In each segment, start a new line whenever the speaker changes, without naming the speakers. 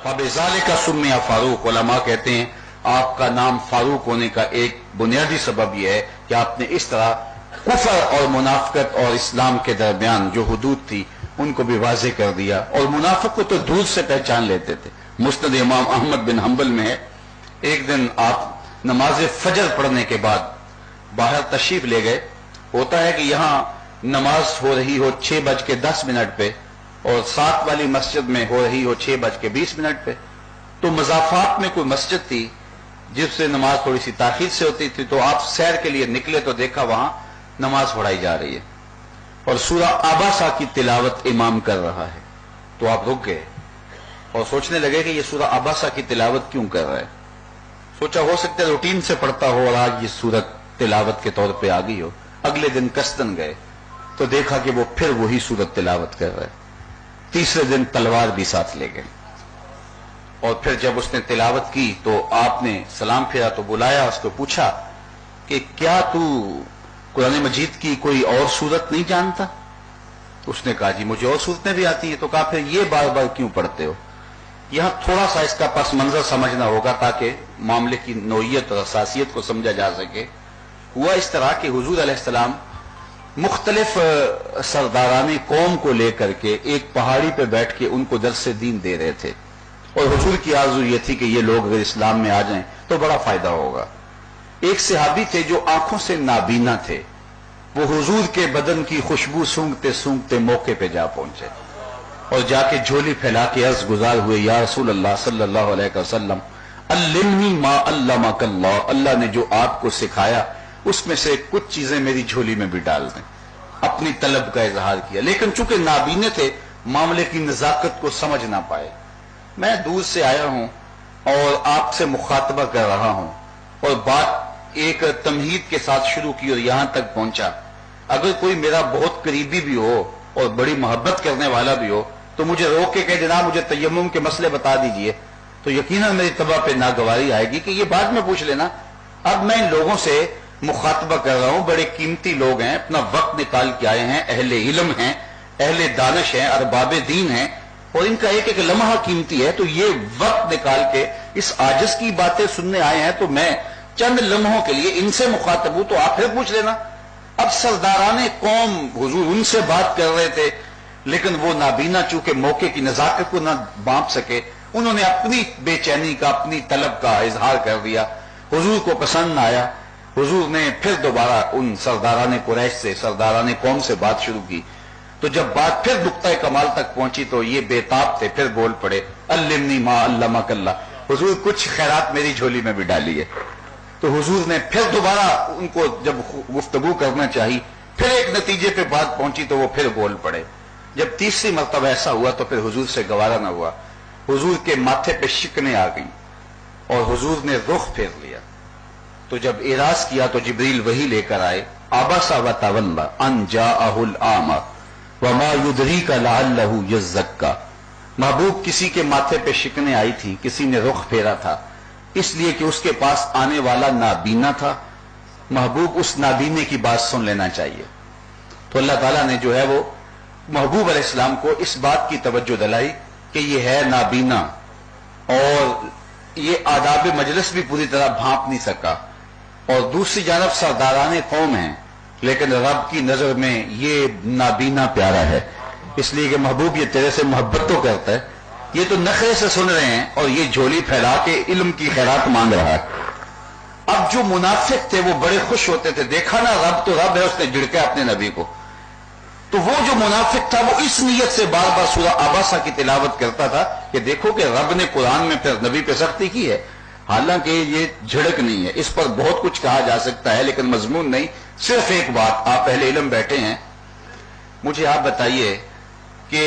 فَبِذَلِكَ سُمِّيَ فاروق، علماء کہتے ہیں آپ کا نام فاروق ہونے کا ایک بنیادی سبب یہ ہے کہ آپ نے اس طرح کفر اور منافقت اور اسلام کے درمیان جو حدود تھی ان کو بھی واضح کر دیا، اور منافق کو تو دور سے پہچان لیتے تھے۔ مسند امام احمد بن حنبل میں ہے، ایک دن آپ نماز فجر پڑھنے کے بعد باہر تشریف لے گئے۔ ہوتا ہے کہ یہاں نماز ہو رہی ہو 6:10 پہ اور ساتھ والی مسجد میں ہو رہی ہو 6:20 پہ، تو مضافات میں کوئی مسجد تھی جس سے نماز تھوڑی سی تاخیر سے ہوتی تھی، تو آپ سیر کے لیے نکلے تو دیکھا وہاں نماز پڑھائی جا رہی ہے اور سورہ عباسہ کی تلاوت امام کر رہا ہے۔ تو آپ رک گئے اور سوچنے لگے کہ یہ سورہ عباسہ کی تلاوت کیوں کر رہا ہے۔ سوچا ہو سکتا ہے روٹین سے پڑھتا ہو اور آج یہ سورت تلاوت کے طور پہ آ گئی ہو۔ اگلے دن کستن گئے تو دیکھا کہ وہ پھر وہی سورت تلاوت کر رہا ہے۔ تیسرے دن تلوار بھی ساتھ لے گئے اور پھر جب اس نے تلاوت کی تو آپ نے سلام پھیرا تو بلایا، اس کو پوچھا کہ کیا تو قرآن مجید کی کوئی اور سورت نہیں جانتا؟ اس نے کہا جی مجھے اور سورتیں بھی آتی ہیں۔ تو کہا پھر یہ بار بار کیوں پڑھتے ہو؟ یہاں تھوڑا سا اس کا پس منظر سمجھنا ہوگا تاکہ معاملے کی نوعیت اور حساسیت کو سمجھا جا سکے۔ ہوا اس طرح کہ حضور علیہ السلام مختلف سرداران قوم کو لے کر کے ایک پہاڑی پہ بیٹھ کے ان کو درس دین دے رہے تھے، اور حضور کی آرزو یہ تھی کہ یہ لوگ اگر اسلام میں آ جائیں تو بڑا فائدہ ہوگا۔ ایک صحابی تھے جو آنکھوں سے نابینا تھے، وہ حضور کے بدن کی خوشبو سونگتے سونگتے موقع پہ جا پہنچے اور جا کے جھولی پھیلا کے عرض گزار ہوئے، یا رسول اللہ صلی اللہ علیہ وسلم علمنی ما علمک اللہ، اللہ نے جو آپ کو سکھایا اس میں سے کچھ چیزیں میری جھولی میں بھی ڈال دیں۔ اپنی طلب کا اظہار کیا، لیکن چونکہ نابینے تھے معاملے کی نزاکت کو سمجھ نہ پائے۔ میں دور سے آیا ہوں اور آپ سے مخاطبہ کر رہا ہوں، اور بات ایک تمہید کے ساتھ شروع کی اور یہاں تک پہنچا۔ اگر کوئی میرا بہت قریبی بھی ہو اور بڑی محبت کرنے والا بھی ہو تو مجھے روک کے کہ جناب مجھے تیمم کے مسئلے بتا دیجئے، تو یقیناً میری طبع پہ ناگواری آئے گی کہ یہ بعد میں پوچھ لینا۔ اب میں ان لوگوں سے مخاطبہ کر رہا ہوں، بڑے قیمتی لوگ ہیں، اپنا وقت نکال کے آئے ہیں، اہل علم ہیں، اہل دانش ہیں، ارباب دین ہیں، اور ان کا ایک ایک لمحہ قیمتی ہے، تو یہ وقت نکال کے اس عاجز کی باتیں سننے آئے ہیں، تو میں چند لمحوں کے لیے ان سے مخاطب ہوں، تو آپ پھر پوچھ لینا۔ اب سرداران قوم حضور ان سے بات کر رہے تھے، لیکن وہ نابینا چونکہ موقع کی نزاکت کو نہ بانپ سکے، انہوں نے اپنی بے چینی کا، اپنی طلب کا اظہار کر دیا۔ حضور کو پسند نہ آیا، حضور نے پھر دوبارہ ان سرداران قریش سے، سرداران قوم سے بات شروع کی۔ تو جب بات پھر نقطۂ کمال تک پہنچی تو یہ بےتاب تھے، پھر بول پڑے علمنی ما علمک اللہ، حضور کچھ خیرات میری جھولی میں بھی ڈالیے۔ تو حضور نے پھر دوبارہ ان کو جب گفتگو کرنا چاہی، پھر ایک نتیجے پہ بات پہنچی تو وہ پھر بول پڑے۔ جب تیسری مرتبہ ایسا ہوا تو پھر حضور سے گوارا نہ ہوا، حضور کے ماتھے پہ شکنیں آ گئیں اور حضور نے رخ پھیر لیا۔ تو جب اعراض کیا تو جبریل وحی لے کر آئے، عبس وتولی ان جاءہ الاعمی وما یدریک لعلہ یزکا۔ محبوب کسی کے ماتھے پہ شکنیں آئی تھی، کسی نے رخ پھیرا تھا، اس لیے کہ اس کے پاس آنے والا نابینا تھا، محبوب اس نابینے کی بات سن لینا چاہیے۔ تو اللہ تعالیٰ نے جو ہے وہ محبوب علیہ السلام کو اس بات کی توجہ دلائی کہ یہ ہے نابینا، اور یہ آداب مجلس بھی پوری طرح بھانپ نہیں سکا، اور دوسری جانب سرداران قوم ہیں، لیکن رب کی نظر میں یہ نابینا پیارا ہے، اس لیے کہ محبوب یہ تیرے سے محبت تو کرتا ہے، یہ تو نخرے سے سن رہے ہیں اور یہ جھولی پھیلا کے علم کی خیرات مانگ رہا ہے۔ اب جو منافق تھے وہ بڑے خوش ہوتے تھے، دیکھا نا رب تو رب ہے، اس نے جھڑکا اپنے نبی کو۔ تو وہ جو منافق تھا وہ اس نیت سے بار بار سورہ عباسہ کی تلاوت کرتا تھا کہ دیکھو کہ رب نے قرآن میں پھر نبی پہ سختی کی ہے، حالانکہ یہ جھڑک نہیں ہے، اس پر بہت کچھ کہا جا سکتا ہے لیکن مضمون نہیں۔ صرف ایک بات، آپ اہل علم بیٹھے ہیں، مجھے آپ بتائیے کہ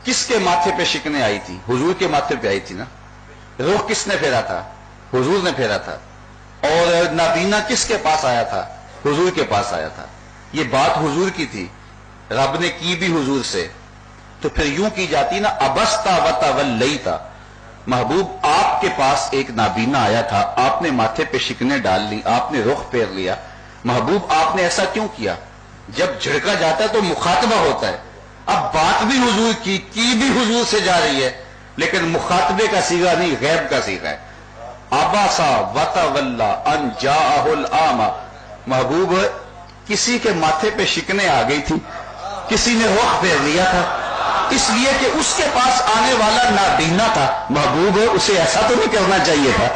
کس کے ماتھے پہ شکنیں آئی تھی؟ حضور کے ماتھے پہ آئی تھی نا۔ رخ کس نے پھیرا تھا؟ حضور نے پھیرا تھا۔ اور نابینا کس کے پاس آیا تھا؟ حضور کے پاس آیا تھا۔ یہ بات حضور کی تھی، رب نے کی بھی حضور سے، تو پھر یوں کی جاتی نا ابستا وتولیتا، محبوب آپ کے پاس ایک نابینا آیا تھا، آپ نے ماتھے پہ شکنیں ڈال لی، آپ نے رخ پھیر لیا، محبوب آپ نے ایسا کیوں کیا؟ جب جھڑکا جاتا ہے تو مخاطبہ ہوتا ہے، اب بات بھی حضور کی بھی حضور سے جا رہی ہے، لیکن مخاطبے کا سیغہ نہیں، غیب کا سیغہ ہے. اباسا وتولا ان جاءہ الاعمى. محبوب کسی کے ماتھے پہ شکنیں آ گئی تھی، کسی نے رخ پھیر لیا تھا، اس لیے کہ اس کے پاس آنے والا نابینا تھا. محبوب اسے ایسا تو نہیں کرنا چاہیے تھا.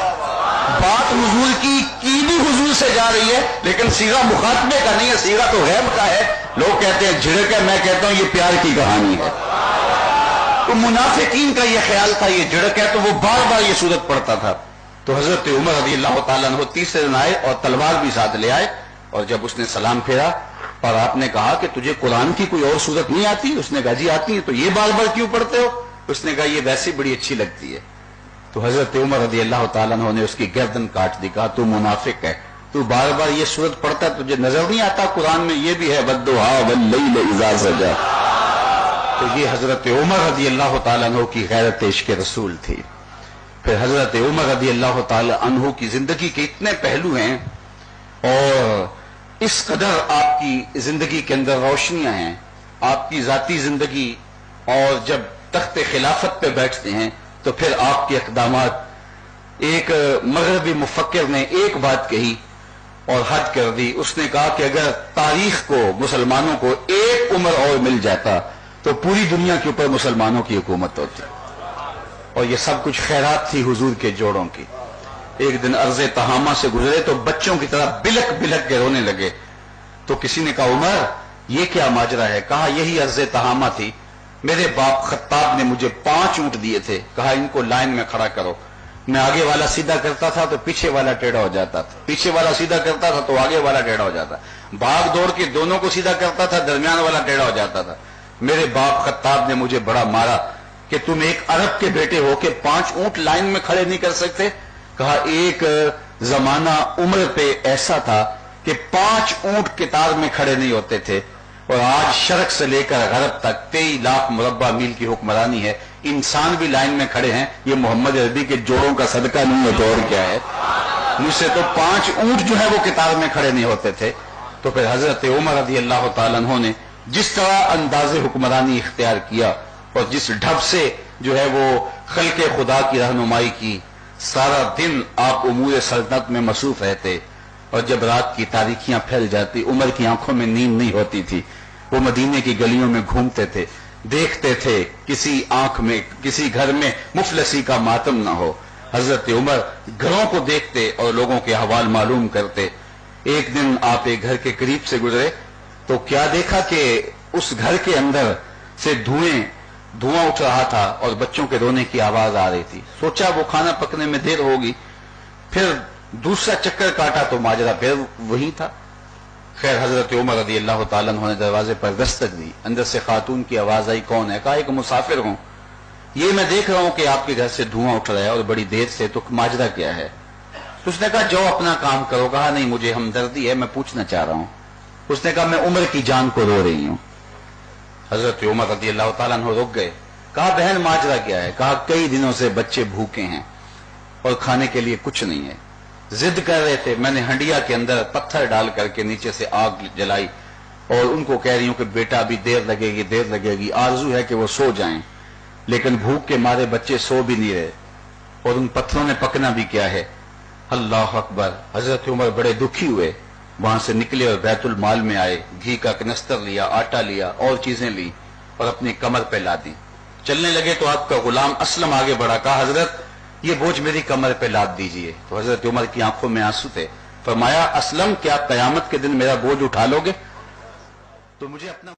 بات حضور کی بھی حضور سے جا رہی ہے، لیکن سیغہ مخاطبے کا نہیں ہے، سیغہ تو غیب کا ہے. لوگ کہتے ہیں جھڑک ہے، میں کہتا ہوں یہ پیار کی کہانی ہے. تو منافقین کا یہ خیال تھا یہ جھڑک ہے، تو وہ بار بار یہ صورت پڑھتا تھا. تو حضرت عمر رضی اللہ تعالیٰ عنہ تیسرے دن آئے اور تلوار بھی ساتھ لے آئے، اور جب اس نے سلام پھیرا اور آپ نے کہا کہ تجھے قرآن کی کوئی اور صورت نہیں آتی؟ اس نے کہا جی آتی ہے. تو یہ بار بار کیوں پڑھتے ہو؟ اس نے کہا یہ ویسے بڑی اچھی لگتی ہے. تو حضرت عمر رضی اللہ تعالیٰ عنہ نے اس کی گردن کاٹ دی، کہا تو منافق ہے، تو بار بار یہ صورت پڑھتا ہے، تجھے نظر نہیں آتا قرآن میں یہ بھی ہے والضحیٰ واللیل اذا سجی؟ تو یہ حضرت عمر رضی اللہ تعالیٰ عنہ کی غیرت عشق رسول تھی. پھر حضرت عمر رضی اللہ تعالیٰ عنہ کی زندگی کے اتنے پہلو ہیں اور اس قدر آپ کی زندگی کے اندر روشنیاں ہیں. آپ کی ذاتی زندگی، اور جب تخت خلافت پہ بیٹھتے ہیں تو پھر آپ کے اقدامات. ایک مغربی مفکر نے ایک بات کہی اور حد کر دی. اس نے کہا کہ اگر تاریخ کو، مسلمانوں کو ایک عمر اور مل جاتا تو پوری دنیا کے اوپر مسلمانوں کی حکومت ہوتی. اور یہ سب کچھ خیرات تھی حضور کے جوڑوں کی. ایک دن ارض تہامہ سے گزرے تو بچوں کی طرح بلک بلک کے رونے لگے. تو کسی نے کہا عمر یہ کیا ماجرا ہے؟ کہا یہی ارض تہامہ تھی، میرے باپ خطاب نے مجھے 5 اونٹ دیے تھے، کہا ان کو لائن میں کھڑا کرو. میں آگے والا سیدھا کرتا تھا تو پیچھے والا ٹیڑھا ہو جاتا تھا، پیچھے والا سیدھا کرتا تھا تو آگے والا ٹیڑھا ہو جاتا. بھاگ دوڑ کے دونوں کو سیدھا کرتا تھا، درمیان والا ٹیڑھا ہو جاتا تھا. میرے باپ خطاب نے مجھے بڑا مارا کہ تم ایک عرب کے بیٹے ہو کے 5 اونٹ لائن میں کھڑے نہیں کر سکتے. کہا ایک زمانہ عمر پہ ایسا تھا کہ 5 اونٹ قطار میں کھڑے نہیں ہوتے تھے، اور آج شرق سے لے کر غرب تک 23 لاکھ مربع میل کی حکمرانی ہے. انسان بھی لائن میں کھڑے ہیں. یہ محمد عربی کے جوڑوں کا صدقہ نہیں ہے تو اور کیا ہے. مجھ سے تو 5 اونٹ جو ہے وہ قطار میں کھڑے نہیں ہوتے تھے. تو پھر حضرت عمر رضی اللہ تعالیٰ عنہ نے جس طرح انداز حکمرانی اختیار کیا اور جس ڈھب سے جو ہے وہ خلق خدا کی رہنمائی کی، سارا دن آپ امور سلطنت میں مصروف رہتے، اور جب رات کی تاریکیاں پھیل جاتی عمر کی آنکھوں میں نیند نہیں ہوتی تھی. وہ مدینے کی گلیوں میں گھومتے تھے، دیکھتے تھے کسی آنکھ میں، کسی گھر میں مفلسی کا ماتم نہ ہو. حضرت عمر گھروں کو دیکھتے اور لوگوں کے احوال معلوم کرتے. ایک دن آپ ایک گھر کے قریب سے گزرے تو کیا دیکھا کہ اس گھر کے اندر سے دھواں اٹھ رہا تھا اور بچوں کے رونے کی آواز آ رہی تھی. سوچا وہ کھانا پکنے میں دیر ہوگی. پھر دوسرا چکر کاٹا تو ماجرا پھر وہی تھا. خیر حضرت عمر رضی اللہ تعالیٰ عنہ نے دروازے پر دستک دی. اندر سے خاتون کی آواز آئی کون ہے؟ کہا ایک مسافر ہوں، یہ میں دیکھ رہا ہوں کہ آپ کے گھر سے دھواں اٹھ رہا ہے اور بڑی دیر سے، تو ماجرا کیا ہے؟ تو اس نے کہا جو اپنا کام کرو. کہا نہیں مجھے ہمدردی ہے، میں پوچھنا چاہ رہا ہوں. اس نے کہا میں عمر کی جان کو رو رہی ہوں. حضرت عمر رضی اللہ تعالیٰ عنہ رک گئے. کہا بہن ماجرا کیا ہے؟ کہا کئی دنوں سے بچے بھوکے ہیں اور کھانے کے لیے کچھ نہیں ہے، ضد کر رہے تھے. میں نے ہنڈیا کے اندر پتھر ڈال کر کے نیچے سے آگ جلائی اور ان کو کہہ رہی ہوں کہ بیٹا ابھی دیر لگے گی. آرزو ہے کہ وہ سو جائیں، لیکن بھوک کے مارے بچے سو بھی نہیں رہے اور ان پتھروں نے پکنا بھی کیا ہے. اللہ اکبر. حضرت عمر بڑے دکھی ہوئے، وہاں سے نکلے اور بیت المال میں آئے. گھی کا کنستر لیا، آٹا لیا اور چیزیں لی اور اپنی کمر پہ لا دی. چلنے لگے تو آپ کا غلام اسلم آگے بڑھا. کہا حضرت یہ بوجھ میری کمر پہ لاد دیجئے. تو حضرت عمر کی آنکھوں میں آنسو تھے. فرمایا اسلم کیا قیامت کے دن میرا بوجھ اٹھا لو گے؟ تو مجھے اپنا